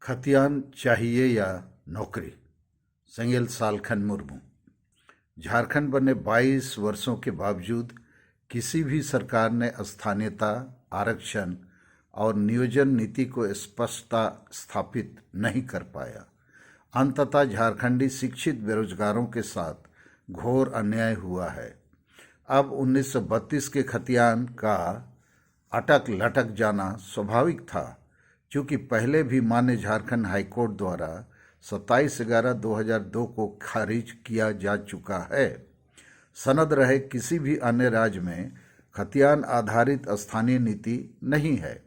खतियान चाहिए या नौकरी। सेंगेल सालखन मुर्मू। झारखंड बने 22 वर्षों के बावजूद किसी भी सरकार ने स्थानीयता, आरक्षण और नियोजन नीति को स्पष्टता स्थापित नहीं कर पाया। अंततः झारखंडी शिक्षित बेरोजगारों के साथ घोर अन्याय हुआ है। अब 1932 के खतियान का अटक लटक जाना स्वाभाविक था, क्योंकि पहले भी मान्य झारखंड हाईकोर्ट द्वारा 27/11/2002 को खारिज किया जा चुका है। सनद रहे किसी भी अन्य राज्य में खतियान आधारित स्थानीय नीति नहीं है।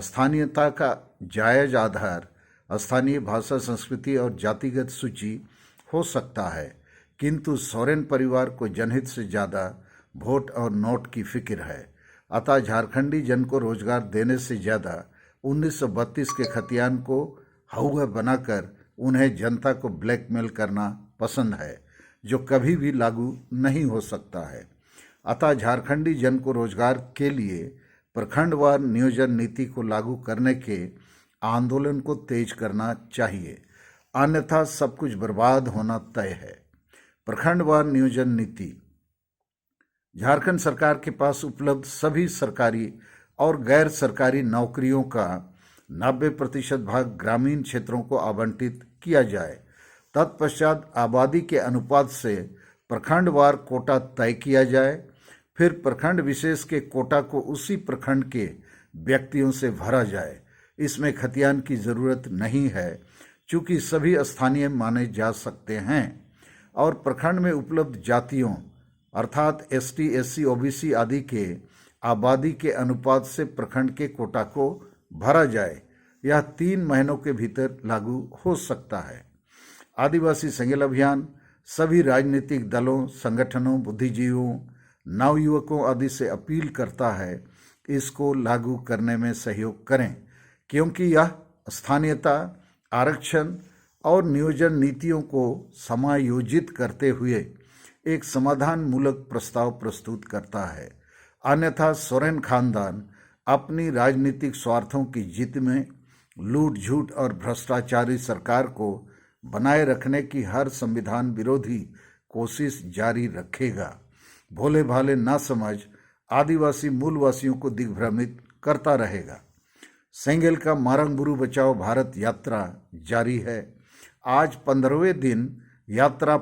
स्थानीयता का जायज आधार स्थानीय भाषा, संस्कृति और जातिगत सूची हो सकता है, किंतु सोरेन परिवार को जनहित से ज़्यादा वोट और नोट की फिक्र है। अतः झारखंडी जन को रोजगार देने से ज़्यादा 1932 के खतियान को हौवा बनाकर उन्हें जनता को ब्लैकमेल करना पसंद है, जो कभी भी लागू नहीं हो सकता है। अतः झारखंडी जन को रोजगार के लिए प्रखंडवार नियोजन नीति को लागू करने के आंदोलन को तेज करना चाहिए, अन्यथा सब कुछ बर्बाद होना तय है। प्रखंडवार नियोजन नीति। झारखंड सरकार के पास उपलब्ध सभी सरकारी और गैर सरकारी नौकरियों का 90% भाग ग्रामीण क्षेत्रों को आवंटित किया जाए। तत्पश्चात आबादी के अनुपात से प्रखंडवार कोटा तय किया जाए। फिर प्रखंड विशेष के कोटा को उसी प्रखंड के व्यक्तियों से भरा जाए। इसमें खतियान की जरूरत नहीं है, चूँकि सभी स्थानीय माने जा सकते हैं और प्रखंड में उपलब्ध जातियों अर्थात ST, SC, OBC आदि के आबादी के अनुपात से प्रखंड के कोटा को भरा जाए। यह 3 महीनों के भीतर लागू हो सकता है। आदिवासी सेंगेल अभियान सभी राजनीतिक दलों, संगठनों, बुद्धिजीवियों, नवयुवकों आदि से अपील करता है इसको लागू करने में सहयोग करें, क्योंकि यह स्थानीयता, आरक्षण और नियोजन नीतियों को समायोजित करते हुए एक समाधान मूलक प्रस्ताव प्रस्तुत करता है। अन्यथा सोरेन खानदान अपनी राजनीतिक स्वार्थों की जिद में लूट झूठ और भ्रष्टाचारी सरकार को बनाए रखने की हर संविधान विरोधी कोशिश जारी रखेगा। भोले भाले ना समझ आदिवासी मूलवासियों को दिग्भ्रमित करता रहेगा। सेंगेल का मारंगबुरु बचाओ भारत यात्रा जारी है। आज 15वें दिन यात्रा